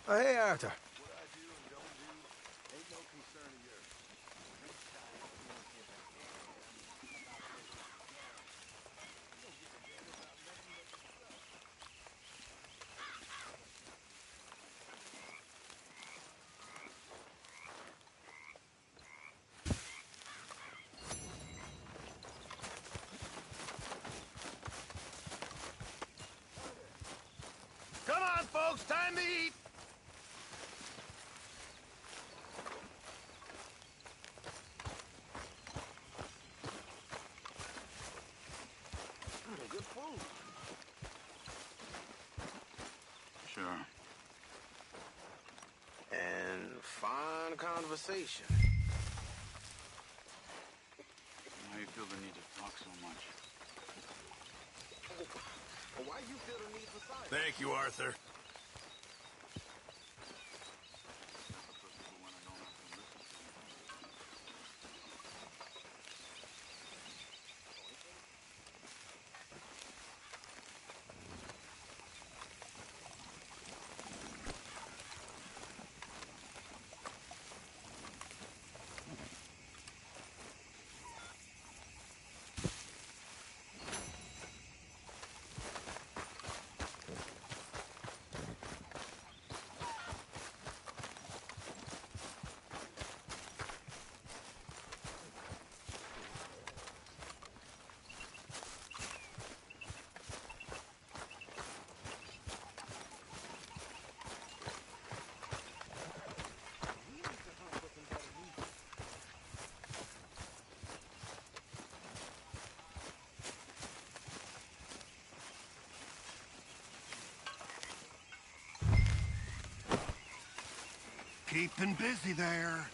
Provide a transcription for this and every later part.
Hey, Arthur. Come on, folks, time to eat! Good food. Sure. And fine conversation. Why you feel the need to talk so much? Why you feel the need for silence? Thank you, Arthur. When I don't have to listen to you. Keeping busy there.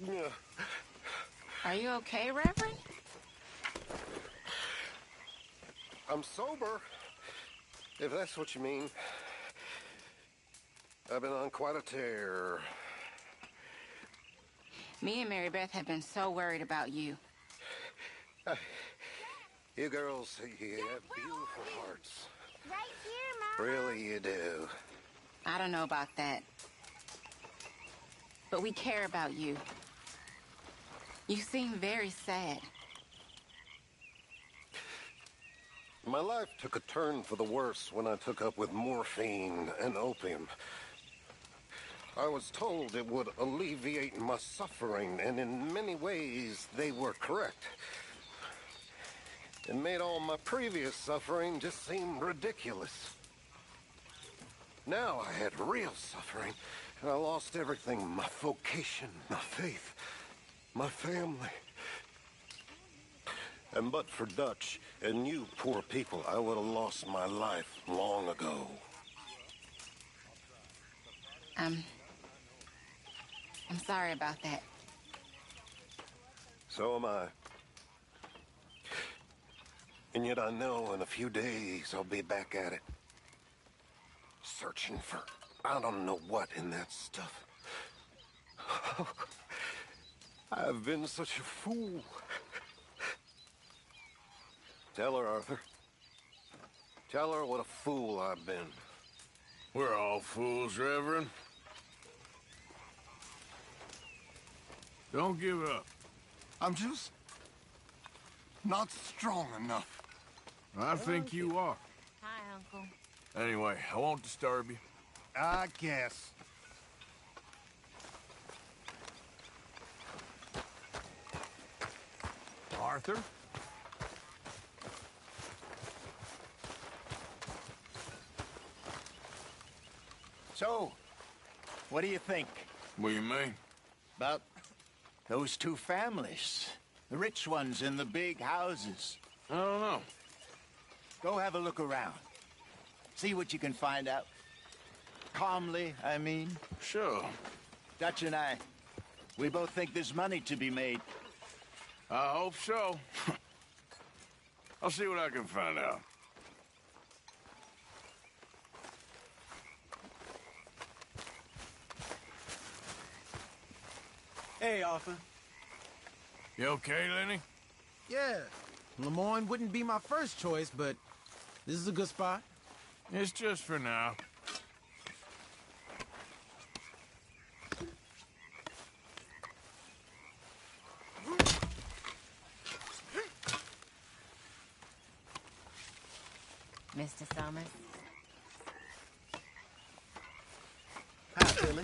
Yeah. Are you okay, Reverend? I'm sober, if that's what you mean. I've been on quite a tear. Me and Mary Beth have been so worried about you. You girls, you have beautiful hearts. Right here, Mom. Really, you do. I don't know about that. But we care about you. You seem very sad. My life took a turn for the worse when I took up with morphine and opium. I was told it would alleviate my suffering, and in many ways, they were correct. It made all my previous suffering just seem ridiculous. Now I had real suffering, and I lost everything: my vocation, my faith, my family. And but for Dutch and you poor people, I would have lost my life long ago. I'm sorry about that. So am I. And yet I know in a few days I'll be back at it. Searching for I don't know what in that stuff. I've been such a fool. Tell her, Arthur. Tell her what a fool I've been. We're all fools, Reverend. Don't give up. I'm just not strong enough. I think you are. Hi, Uncle. Anyway, I won't disturb you. I guess. Arthur? So, what do you think What do you mean? about those two families? The rich ones in the big houses. I don't know. Go have a look around. See what you can find out. Calmly, I mean. Sure. Dutch and I, we both think there's money to be made. I hope so. I'll see what I can find out. Hey, Arthur. You okay, Lenny? Yeah, Lemoyne wouldn't be my first choice, but this is a good spot. It's just for now. Mr. Summers. Hi, Tilly.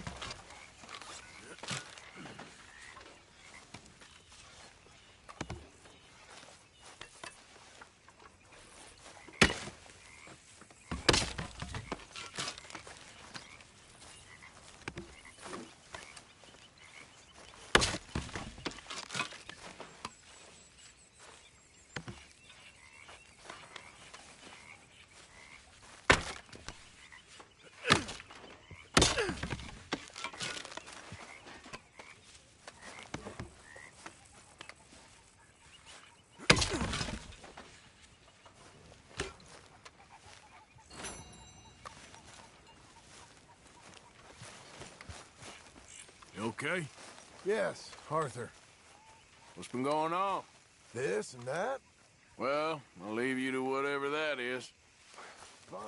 You okay? Yes, Arthur. What's been going on? This and that? Well, I'll leave you to whatever that is. Fine.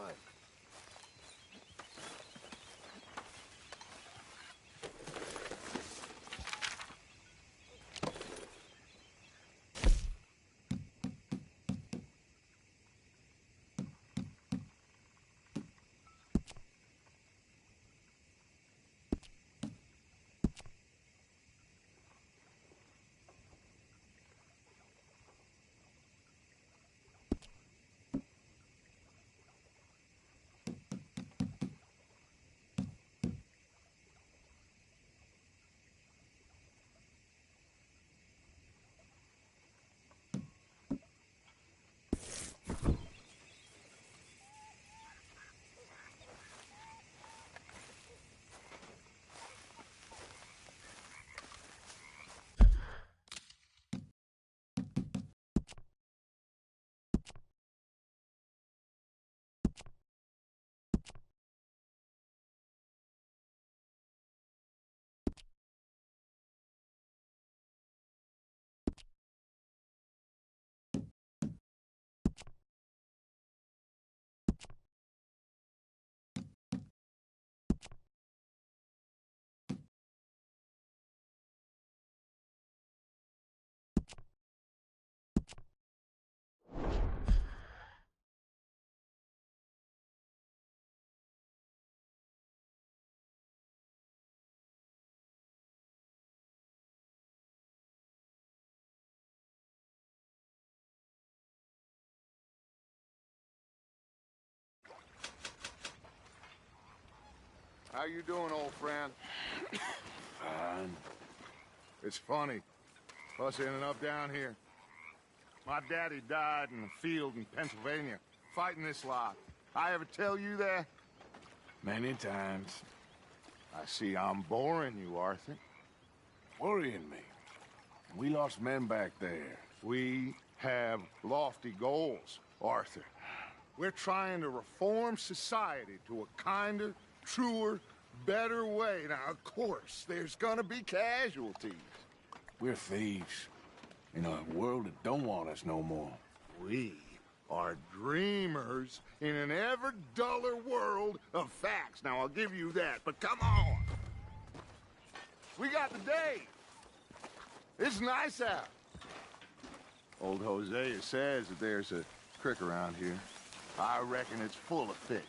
How you doing, old friend? Fine. It's funny, us ending up down here. My daddy died in the field in Pennsylvania, fighting this lot. I ever tell you that? Many times. I see I'm boring you, Arthur. Worrying me. We lost men back there. We have lofty goals, Arthur. We're trying to reform society to a kinder, truer, better way. Now, of course, there's gonna be casualties. We're thieves. In a world that don't want us no more. We are dreamers in an ever duller world of facts. Now, I'll give you that, but come on. We got the day. It's nice out. Old Hosea says that there's a creek around here. I reckon it's full of fish.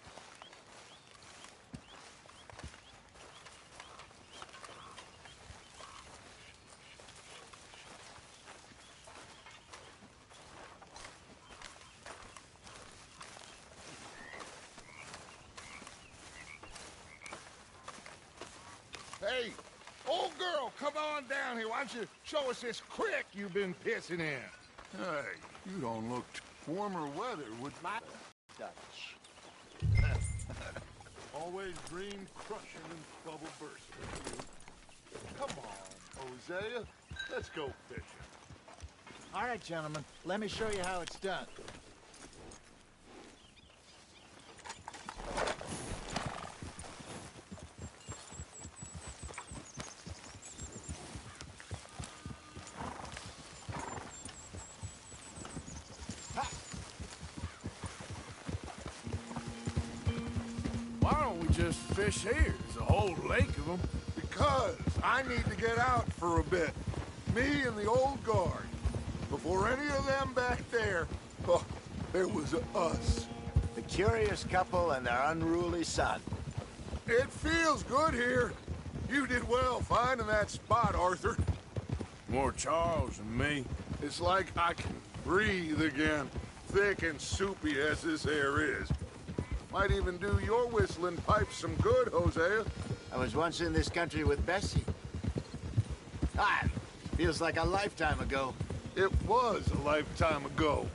Hey, old girl, come on down here. Why don't you show us this creek you've been pissing in? Hey, you don't look... Warmer weather would... My Dutch. Always dream crushing and bubble bursting. Come on, Hosea. Let's go fishing. All right, gentlemen, let me show you how it's done. Why don't we just fish here? There's a whole lake of them. Because I need to get out for a bit. Me and the old guard. Before any of them back there, oh, there was us. The curious couple and their unruly son. It feels good here. You did well finding that spot, Arthur. More Charles than me. It's like I can breathe again, thick and soupy as this air is. Might even do your whistling pipes some good, Hosea. I was once in this country with Bessie. Feels like a lifetime ago. It was a lifetime ago.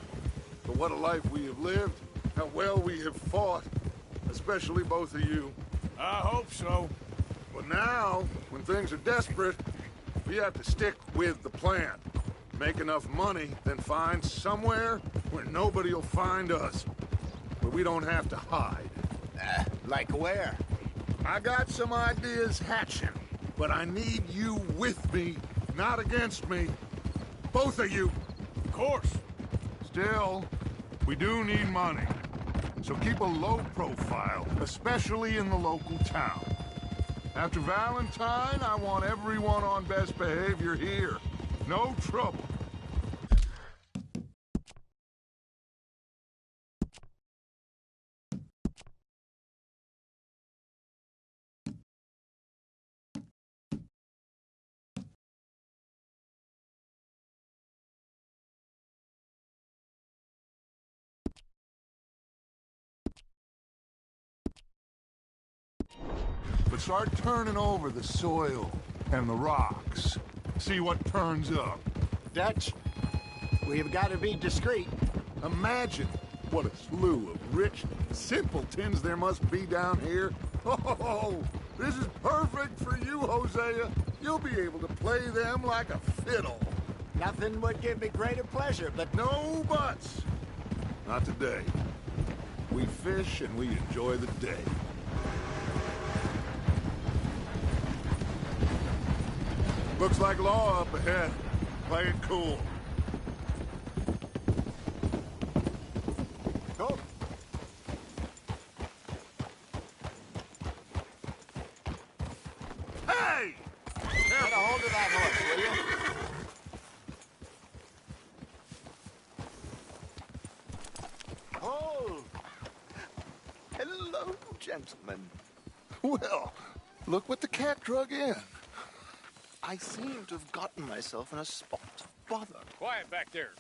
But what a life we have lived. How well we have fought. Especially both of you. I hope so. But now, when things are desperate, we have to stick with the plan. Make enough money, then find somewhere where nobody will find us. Where we don't have to hide. Like where? I got some ideas hatching, but I need you with me, not against me. Both of you. Of course. Still, we do need money. So keep a low profile, especially in the local town. After Valentine, I want everyone on best behavior here. No trouble. But start turning over the soil and the rocks. See what turns up. Dutch, we've got to be discreet. Imagine what a slew of rich simpletons there must be down here. Oh, this is perfect for you, Hosea. You'll be able to play them like a fiddle. Nothing would give me greater pleasure, but No buts. Not today. We fish and we enjoy the day. Looks like law up ahead. Play it cool. Cool. Hey! Get a hold of that horse, will you? Oh! Hello, gentlemen. Well, look what the cat drug in. I seem to have gotten myself in a spot of bother. Quiet back there.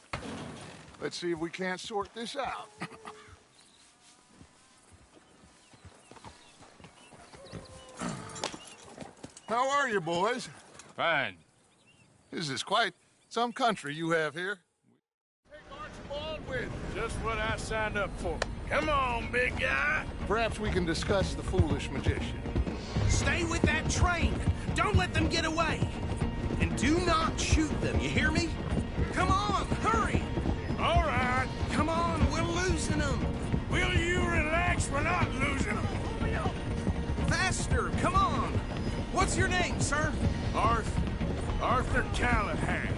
Let's see if we can't sort this out. How are you, boys? Fine. This is quite some country you have here. Take Archibald with. Just what I signed up for. Come on, big guy. Perhaps we can discuss the foolish magician. Stay with that train. Don't let them get away. And do not shoot them, you hear me? Come on, hurry. All right. Come on, we're losing them. Will you relax? We're not losing them. Faster, come on. What's your name, sir? Arthur Callahan.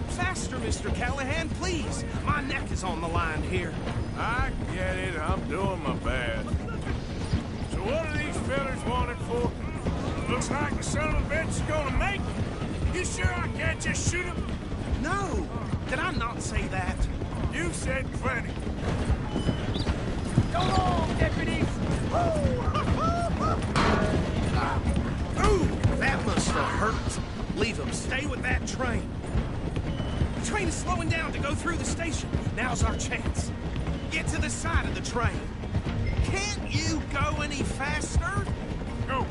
Faster, Mr. Callahan, please. My neck is on the line here. I get it. I'm doing my best. So what are these fellas wanted for? Looks like the son of a bitch is gonna make it. You sure I can't just shoot him? No. Did I not say that? You said plenty. Go on, deputies. Ooh, that must have hurt. Leave them. Stay with that train. The train is slowing down to go through the station. Now's our chance. Get to the side of the train. Can't you go any faster? Go.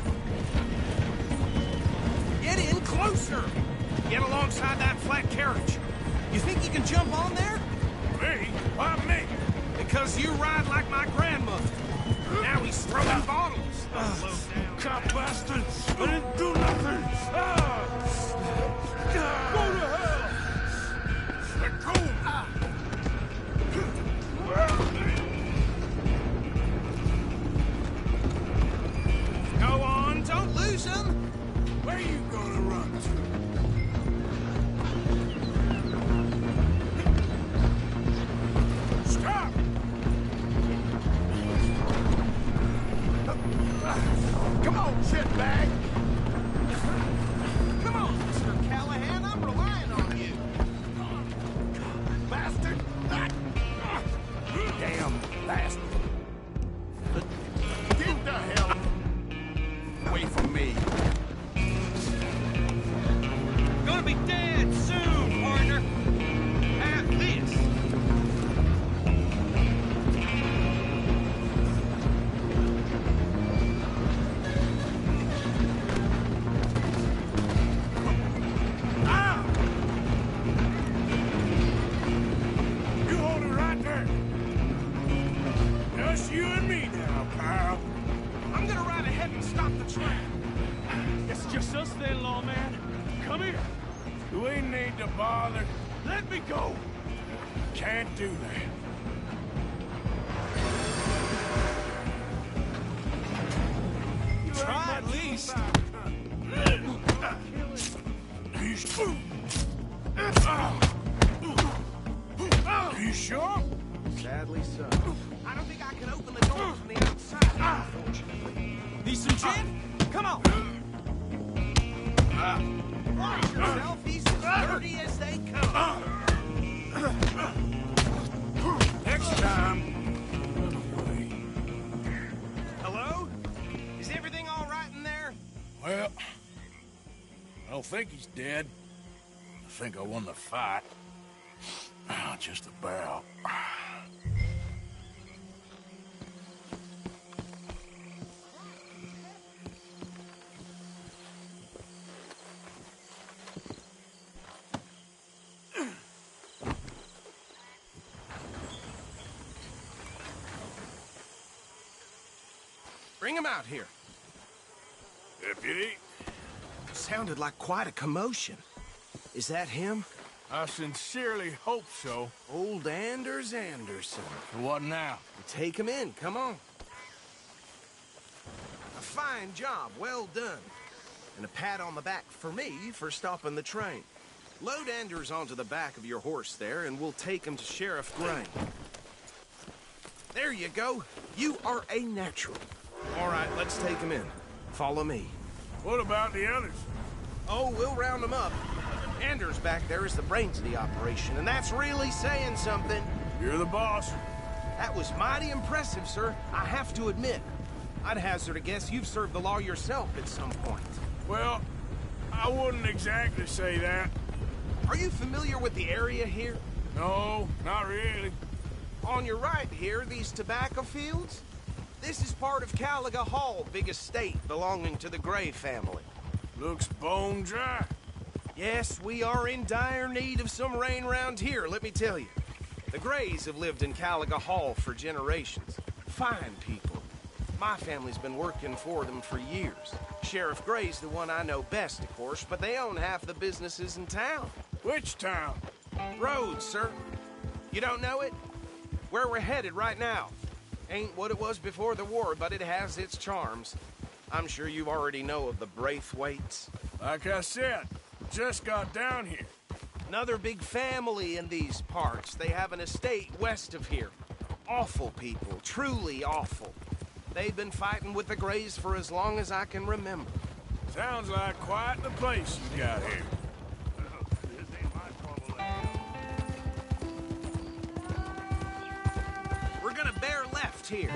Get in closer. Get alongside that flat carriage. You think you can jump on there? Me? Why me? Because you ride like my grandmother. Now he's throwing bottles. Cop bastard! I didn't do nothing! Go to hell! Let go! for me. Gonna be dead soon, partner. Have this. You hold it right there. Just you and me now, pal. I'm gonna ride ahead and stop the train. It's just us then, lawman. Come here. We need to bother. Let me go. Can't do that. Try at least. Are you sure? Sadly so. I don't think I can open the door from the outside, unfortunately. Need some gin? Come on. Watch yourself. He's as dirty as they come. Next time. Hello? Is everything all right in there? Well, I don't think he's dead. I think I won the fight. Just about. Bring him out here. Deputy, Sounded like quite a commotion. Is that him? I sincerely hope so. Old Anders Anderson. What now? Take him in, come on. A fine job, well done. And a pat on the back for me for stopping the train. Load Anders onto the back of your horse there, and we'll take him to Sheriff Gray. There you go. You are a natural. All right, let's take him in. Follow me. What about the others? Oh, we'll round them up. Anders back there is the brains of the operation, and that's really saying something. You're the boss. That was mighty impressive, sir. I have to admit. I'd hazard a guess you've served the law yourself at some point. Well, I wouldn't exactly say that. Are you familiar with the area here? No, not really. On your right here, these tobacco fields? This is part of Caliga Hall, big estate belonging to the Gray family. Looks bone dry. Yes, we are in dire need of some rain round here, let me tell you. The Grays have lived in Caliga Hall for generations. Fine people. My family's been working for them for years. Sheriff Gray's the one I know best, of course, but they own half the businesses in town. Which town? Rhodes, sir. You don't know it? Where we're headed right now. Ain't what it was before the war, but it has its charms. I'm sure you already know of the Braithwaites. Like I said, just got down here. Another big family in these parts. They have an estate west of here. Awful people, truly awful. They've been fighting with the Grays for as long as I can remember. Sounds like quite the place you got here. We're gonna bear left here.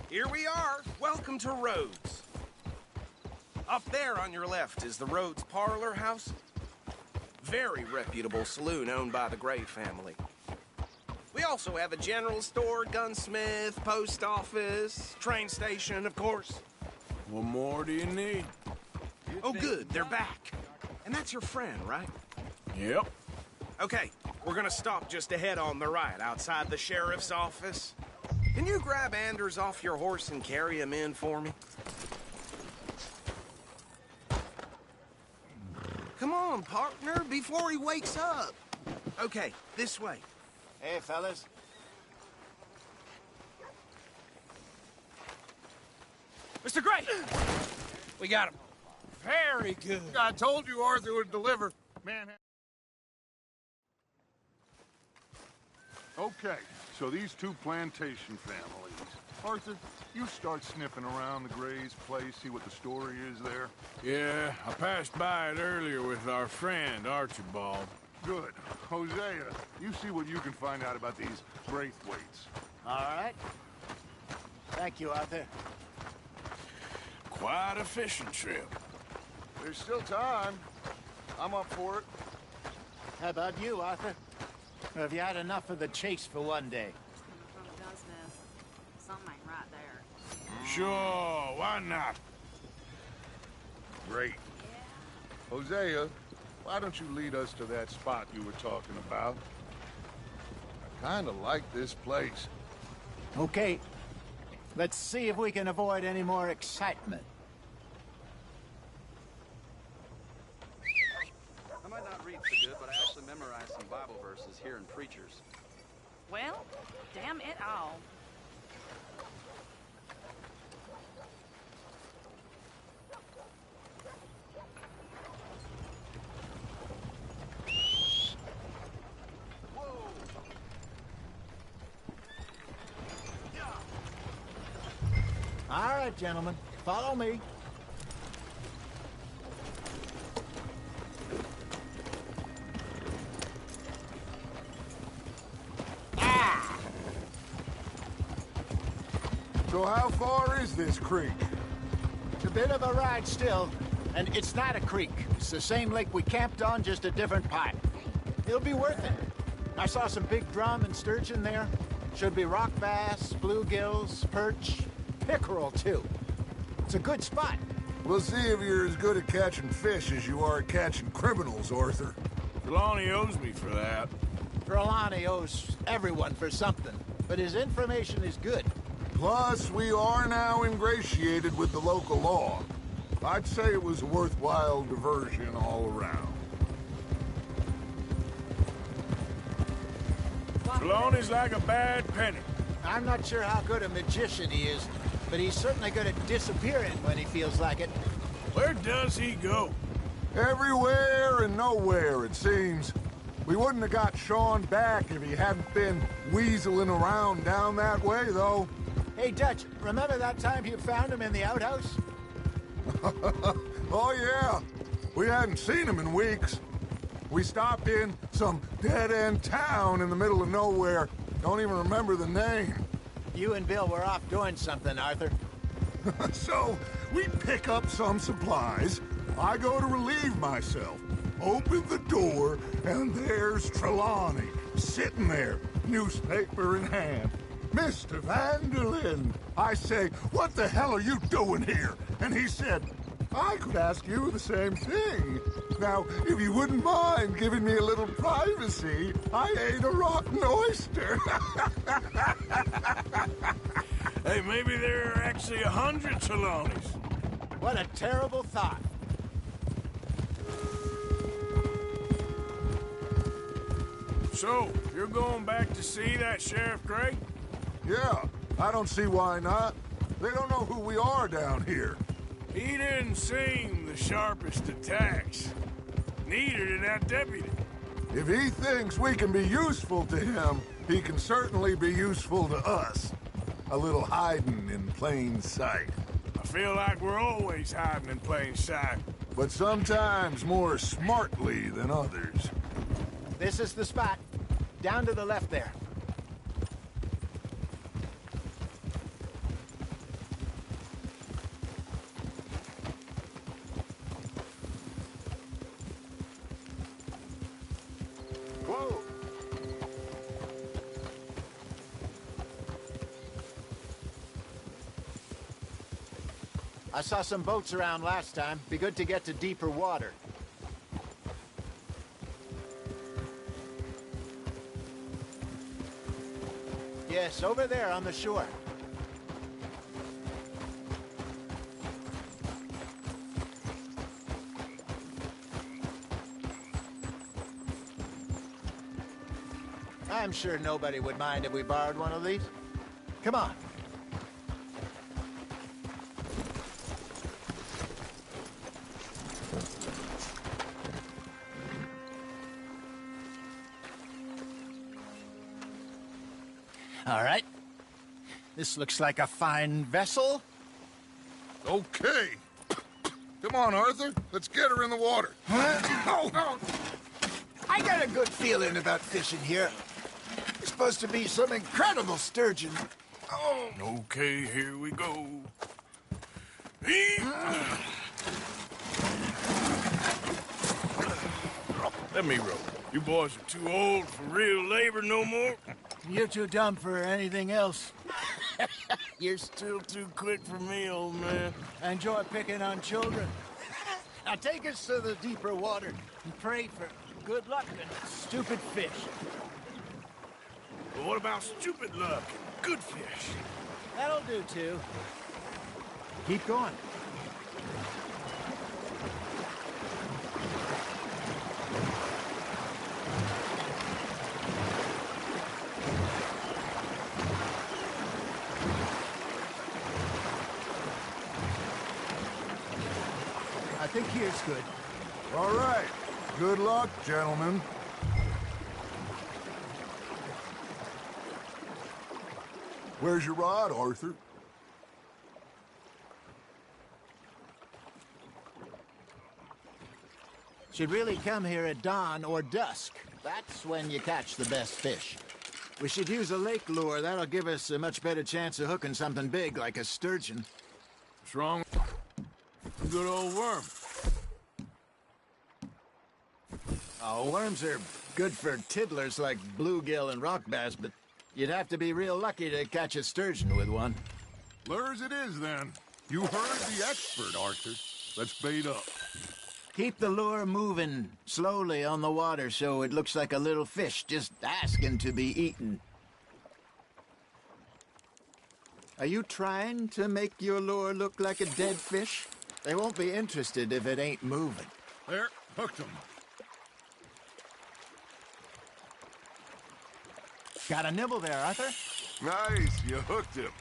Here we are. Welcome to Rhodes. Up there on your left is the Rhodes Parlor House. Very reputable saloon owned by the Gray family. We also have a general store, gunsmith, post office, train station, of course. What more do you need? Oh, good. They're back. And that's your friend, right? Yep. Okay, we're gonna stop just ahead on the right, outside the sheriff's office. Can you grab Anders off your horse and carry him in for me? Come on, partner, before he wakes up. Okay, this way. Hey, fellas. Mr. Gray! We got him. Very good. I told you Arthur would deliver. Man. Okay, so these two plantation families. Arthur, you start sniffing around the Gray's place, see what the story is there. Yeah, I passed by it earlier with our friend, Archibald. Good. Hosea, you see what you can find out about these Braithwaites. All right. Thank you, Arthur. Quite a fishing trip. There's still time. I'm up for it. How about you, Arthur? Or have you had enough of the chase for one day? From a gun's nest. Something ain't right there. Sure, why not? Great. Hosea, why don't you lead us to that spot you were talking about? I kind of like this place. Okay. Let's see if we can avoid any more excitement. I might not read so good, but I actually memorized some Bible verses here in Preachers. Well, damn it all. All right, gentlemen. Follow me. So how far is this creek? It's a bit of a ride still, and it's not a creek. It's the same lake we camped on, just a different pipe. It'll be worth it. I saw some big drum and sturgeon there. Should be rock bass, bluegills, perch, pickerel, too. It's a good spot. We'll see if you're as good at catching fish as you are at catching criminals, Arthur. Trelawney owes me for that. Trelawney owes everyone for something, but his information is good. Plus, we are now ingratiated with the local law. I'd say it was a worthwhile diversion all around. Trelawney's like a bad penny. I'm not sure how good a magician he is, but he's certainly good at disappearing when he feels like it. Where does he go? Everywhere and nowhere, it seems. We wouldn't have got Sean back if he hadn't been weaseling around down that way, though. Hey, Dutch, remember that time you found him in the outhouse? Oh, yeah. We hadn't seen him in weeks. We stopped in some dead-end town in the middle of nowhere. Don't even remember the name. You and Bill were off doing something, Arthur. So, we pick up some supplies. I go to relieve myself. Open the door, and there's Trelawney, sitting there, newspaper in hand. Mr. Van der Linde. I say, what the hell are you doing here? And he said, I could ask you the same thing. Now, if you wouldn't mind giving me a little privacy, I ate a rotten oyster. Hey, maybe there are actually 100 Trelawneys. What a terrible thought. So, you're going back to see that Sheriff Gray? Yeah, I don't see why not. They don't know who we are down here. He didn't seem the sharpest attacks. Neither did that deputy. If he thinks we can be useful to him, he can certainly be useful to us. A little hiding in plain sight. I feel like we're always hiding in plain sight. But sometimes more smartly than others. This is the spot. Down to the left there. Whoa! I saw some boats around last time. Be good to get to deeper water. Yes, over there on the shore. I'm sure nobody would mind if we borrowed one of these. Come on. All right. This looks like a fine vessel. Okay. Come on, Arthur. Let's get her in the water. Oh. I got a good feeling about fishing here. It's supposed to be some incredible sturgeon. Oh. Okay, here we go. Let me row. You boys are too old for real labor no more. You're too dumb for anything else. You're still too quick for me, old man. I enjoy picking on children. Now take us to the deeper water and pray for good luck and stupid fish. But what about stupid luck and good fish? That'll do, too. Keep going. I think here's good. All right. Good luck, gentlemen. Where's your rod, Arthur? Should really come here at dawn or dusk. That's when you catch the best fish. We should use a lake lure. That'll give us a much better chance of hooking something big like a sturgeon. What's wrong? Good old worm. Oh, worms are good for tiddlers like bluegill and rock bass, but you'd have to be real lucky to catch a sturgeon with one. Lures it is, then. You heard the expert, Arthur. Let's bait up. Keep the lure moving slowly on the water so it looks like a little fish just asking to be eaten. Are you trying to make your lure look like a dead fish? They won't be interested if it ain't moving. There, hooked him. Got a nibble there, Arthur? Nice, you hooked him.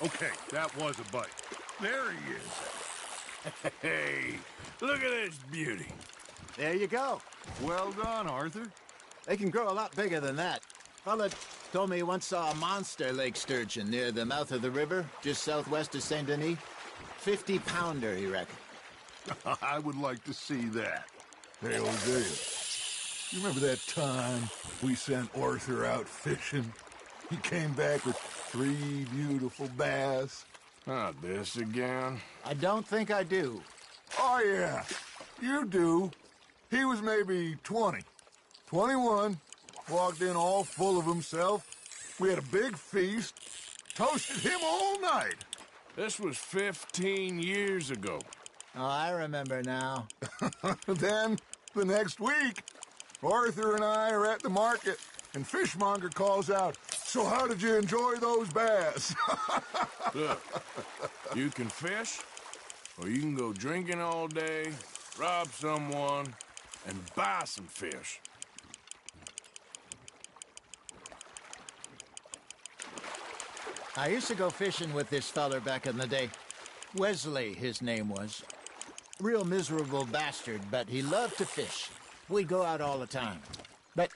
Okay, that was a bite. There he is. Hey, look at this beauty. There you go. Well done, Arthur. They can grow a lot bigger than that. Fella told me he once saw a monster lake sturgeon near the mouth of the river, just southwest of Saint Denis. 50-pounder, he reckoned. I would like to see that. Hey, Hosea, you remember that time we sent Arthur out fishing? He came back with 3 beautiful bass. Not this again. I don't think I do. Oh, yeah, you do. He was maybe 20, 21, walked in all full of himself. We had a big feast, toasted him all night. This was 15 years ago. Oh, I remember now. Then, the next week, Arthur and I are at the market, and Fishmonger calls out, "So how did you enjoy those bass?" Look, you can fish, or you can go drinking all day, rob someone, and buy some fish. I used to go fishing with this feller back in the day. Wesley, his name was. Real miserable bastard, but he loved to fish. We'd go out all the time. But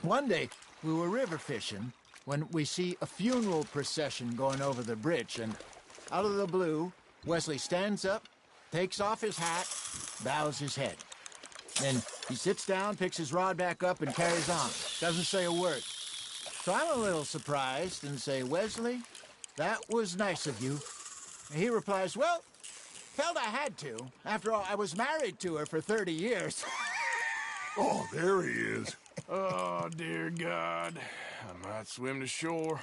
one day, we were river fishing when we see a funeral procession going over the bridge, and out of the blue, Wesley stands up, takes off his hat, bows his head. Then he sits down, picks his rod back up, and carries on. Doesn't say a word. So I'm a little surprised and say, "Wesley, that was nice of you." And he replies, "Well, felt I had to. After all, I was married to her for 30 years. Oh, there he is. Oh, dear God. I might swim to shore.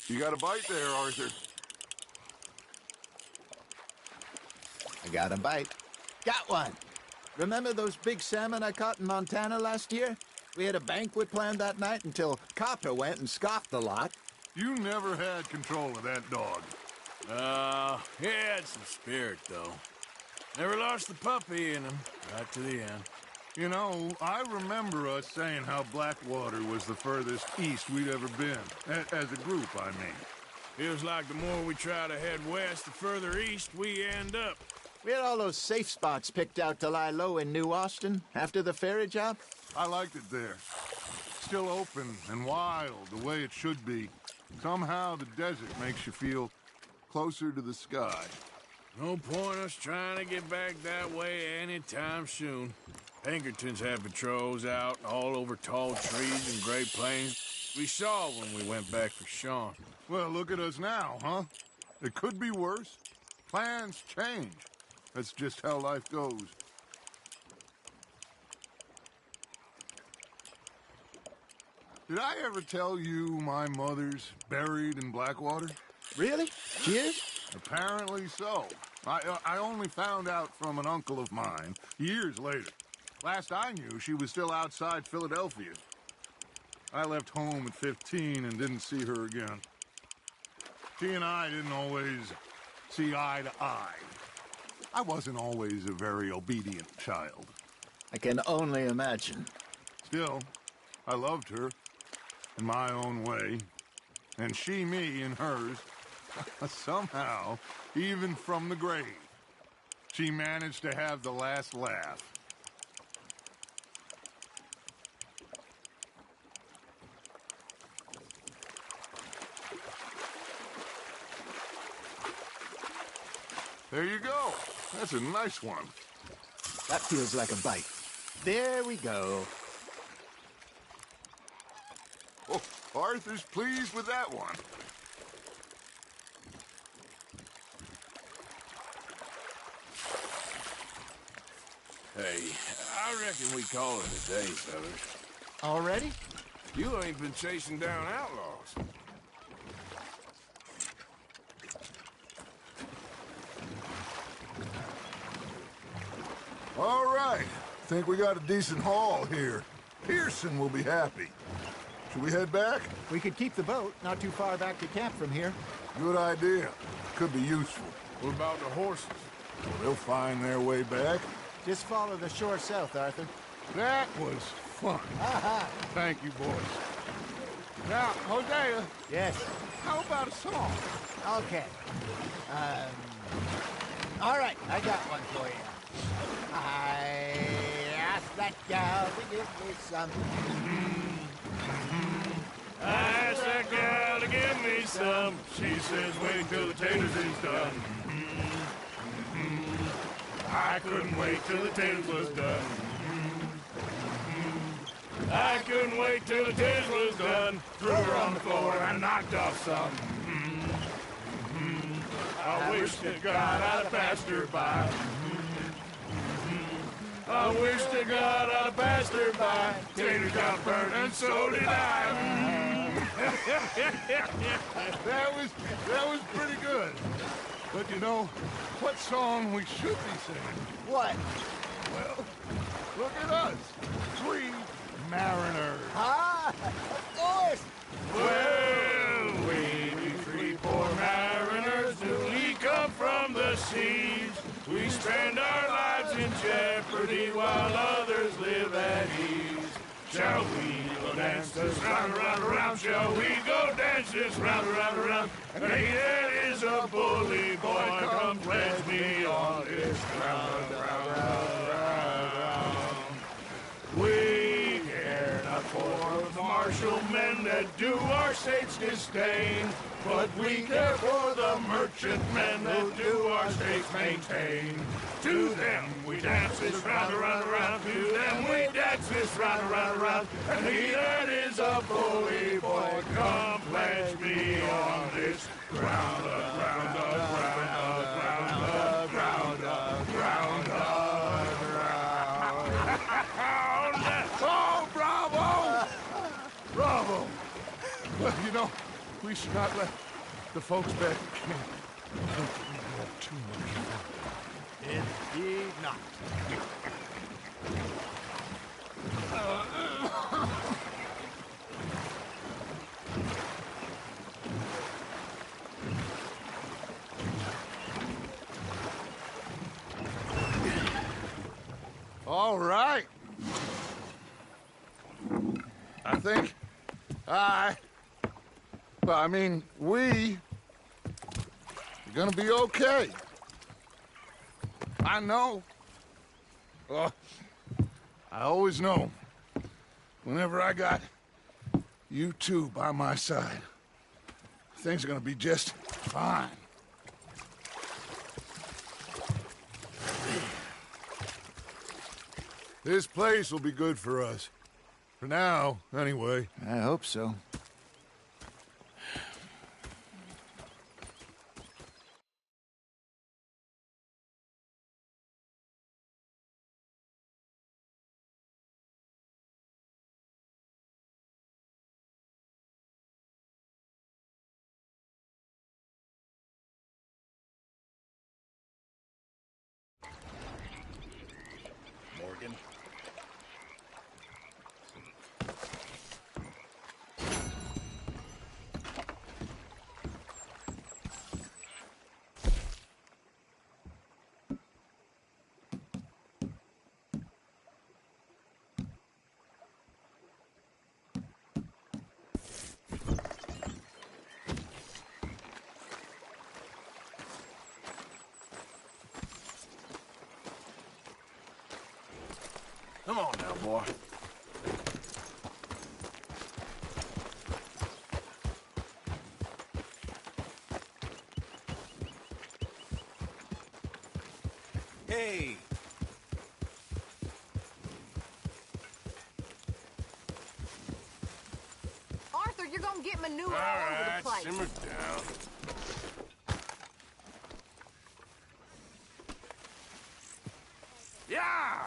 You got a bite there, Arthur. I got a bite. Got one. Remember those big salmon I caught in Montana last year? We had a banquet planned that night until Copper went and scoffed the lot. You never had control of that dog. He had some spirit, though. Never lost the puppy in him, right to the end. You know, I remember us saying how Blackwater was the furthest east we'd ever been. As a group, I mean. Feels like the more we try to head west, the further east we end up. We had all those safe spots picked out to lie low in New Austin after the ferry job. I liked it there. Still open and wild, the way it should be. Somehow the desert makes you feel closer to the sky. No point us trying to get back that way anytime soon. Pinkertons had patrols out all over tall trees and Great Plains. We saw when we went back for Sean. Well, look at us now, huh? It could be worse. Plans change. That's just how life goes. Did I ever tell you my mother's buried in Blackwater? Really? She is? Apparently so. I only found out from an uncle of mine years later. Last I knew, she was still outside Philadelphia. I left home at 15 and didn't see her again. She and I didn't always see eye to eye. I wasn't always a very obedient child. I can only imagine. Still, I loved her in my own way, and she me in hers. Somehow, even from the grave, she managed to have the last laugh. There you go. That's a nice one. That feels like a bite. There we go. Oh, Arthur's pleased with that one. Hey, I reckon we call it a day, fellas. Already? You ain't been chasing down outlaws. All right. Think we got a decent haul here. Pearson will be happy. Should we head back? We could keep the boat not too far back to camp from here. Good idea. Could be useful. What about the horses? They'll find their way back. Just follow the shore south, Arthur. That was fun. Aha! Thank you, boys. Now, Hosea. Yes? How about a song? Okay. All right, I got one for you. I asked that gal to give me some. I asked that gal to give me some. She says, wait till the taters is done. I couldn't wait till the taters was done. I couldn't wait till the taters was done. Threw her on the floor and knocked off some. I wish to God I'd passed her by. I wish to God I'd passed her by. Taters got burnt and so did I. That was pretty good. But you know, what song we should be singing? What? Well, look at us. 3 mariners. Ah, of course. Well, we be 3 poor mariners newly come from the seas. We spend our lives in jeopardy while others live at ease. Shall we go dance this round, around, around? Shall we go dance this round, around, around? And he that is a bully boy, come pledge me on this ground, round, round, round, round. We care not for the martial men that do our state's disdain, but we care for the merchant men that do our state's maintain. To them we dance this round, around, around. To them we dance this round, around, around. And he that is a bully boy, come pledge me on this ground, ground, ground, ground, ground, ground, ground, ground. Oh, bravo! know, we should not let the folks back at camp think that we have too much fun. Indeed not. All right. I think we are gonna be okay. I know. Oh, I always know. Whenever I got you two by my side, things are gonna be just fine. This place will be good for us. For now, anyway. I hope so. Morgan. Come on now, boy. Hey! Arthur, you're gonna get manure all over All the right, place. simmer down. Yeah!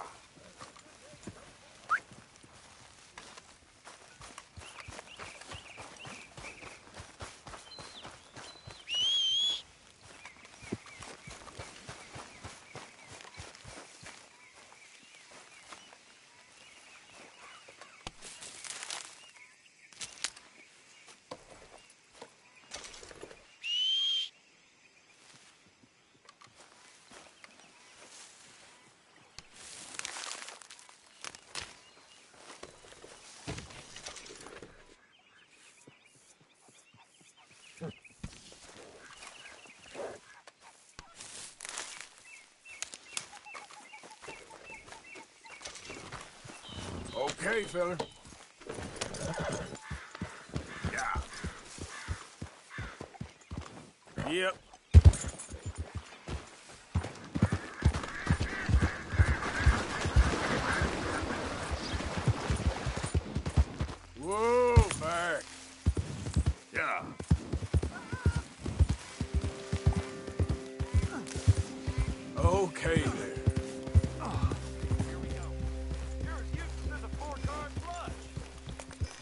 Okay, fella. Yeah. Yep. Whoa, back. Yeah. Okay there.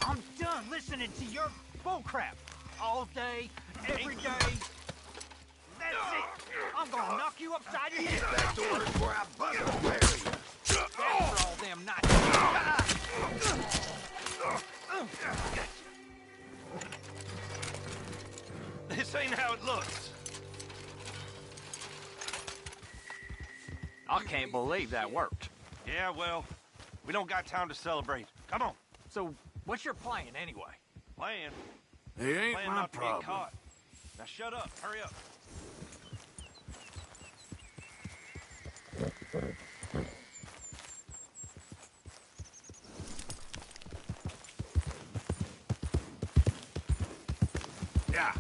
I'm done listening to your bullcrap all day, every day. That's it. I'm gonna knock you upside your head. Back to work before I bust a berry. That's for all them nights. This ain't how it looks. I can't believe that worked. Yeah, well, we don't got time to celebrate. Come on. So, what's your plan anyway? Plan. It ain't Plan my not to get problem. caught. Now shut up. Hurry up. Yeah.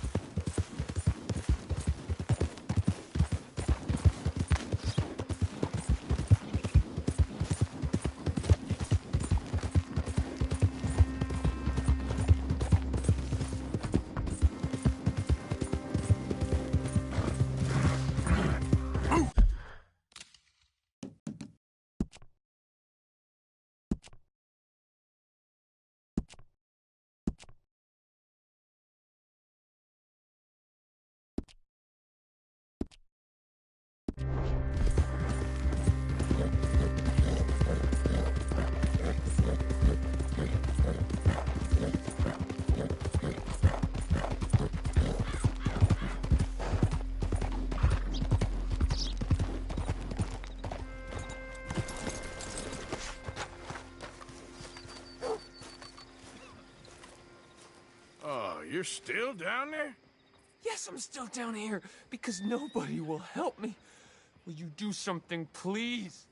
You're still down there? Yes, I'm still down here because nobody will help me. Will you do something, please?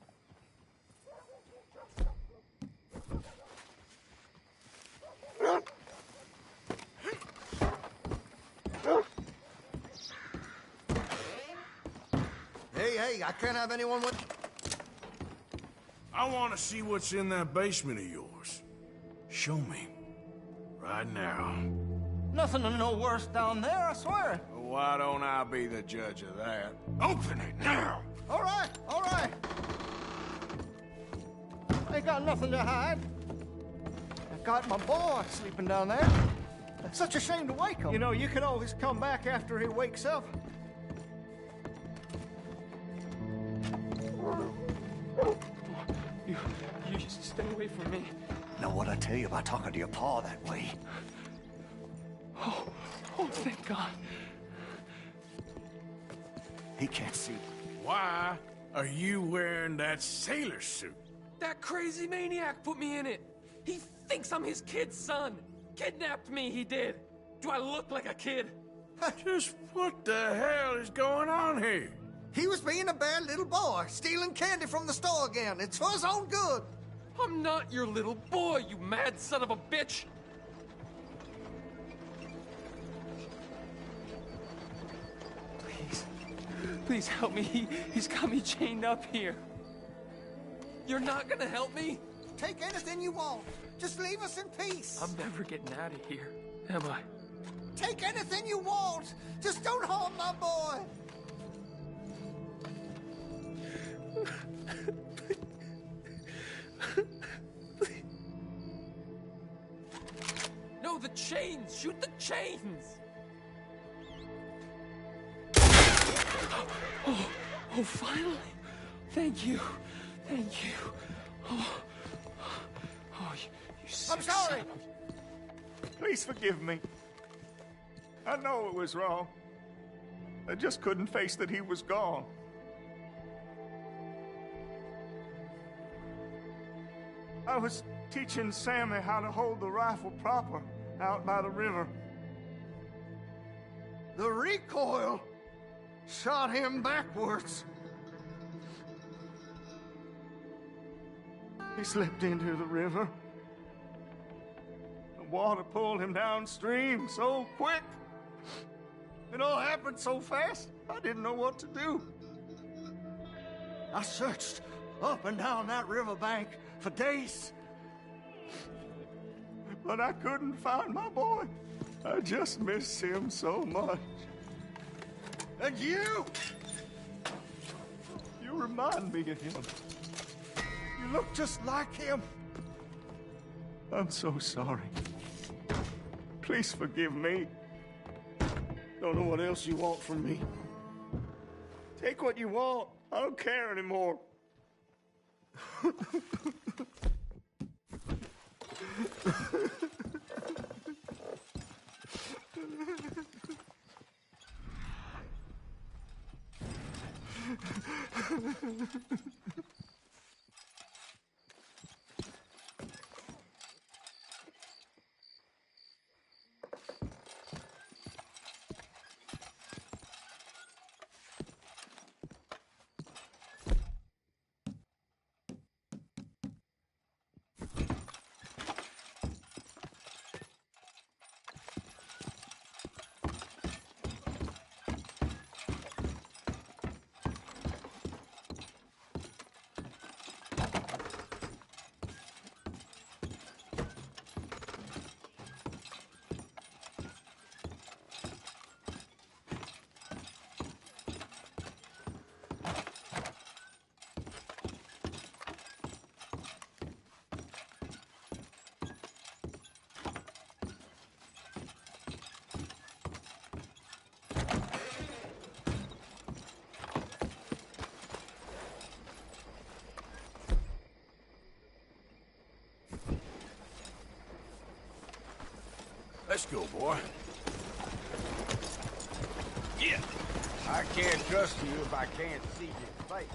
Hey, I can't have anyone with... I want to see what's in that basement of yours. Show me. Right now. Nothing no worse down there, I swear. Well, why don't I be the judge of that? Open it now! All right. I ain't got nothing to hide. I got my boy sleeping down there. It's such a shame to wake him. You know, you can always come back after he wakes up. You stay away from me. Know what I tell you about talking to your pa that way? Oh, thank God. He can't see. Why are you wearing that sailor suit? That crazy maniac put me in it. He thinks I'm his kid's son. Kidnapped me, he did. Do I look like a kid? Just what the hell is going on here? He was being a bad little boy, stealing candy from the store again. It's for his own good. I'm not your little boy, you mad son of a bitch! Please help me. He's got me chained up here. You're not gonna help me? Take anything you want. Just leave us in peace. I'm never getting out of here, am I? Take anything you want. Just don't harm my boy. No, the chains! Shoot the chains! Oh, finally! Thank you. Thank you. Oh, you sick I'm sorry. son of- Please forgive me. I know it was wrong. I just couldn't face that he was gone. I was teaching Sammy how to hold the rifle proper out by the river. The recoil shot him backwards. He slipped into the river. The water pulled him downstream so quick. It all happened so fast, I didn't know what to do. I searched up and down that riverbank for days. But I couldn't find my boy. I just miss him so much. And you remind me of him. You look just like him. I'm so sorry. Please forgive me. Don't know what else you want from me. Take what you want. I don't care anymore. Let's go, boy. Yeah. I can't trust you if I can't see your face.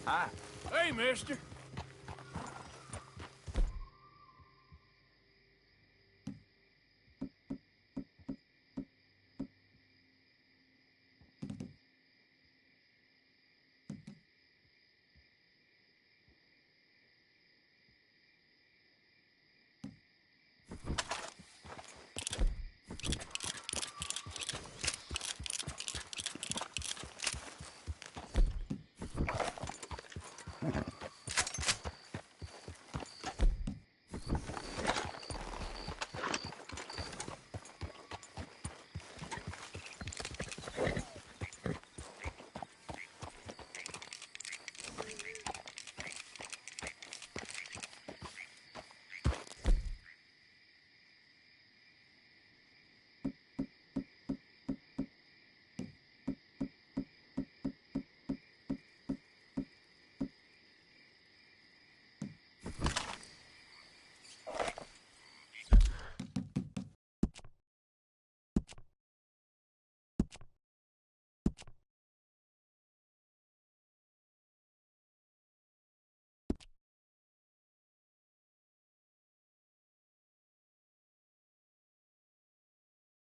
Hi. Hey, mister.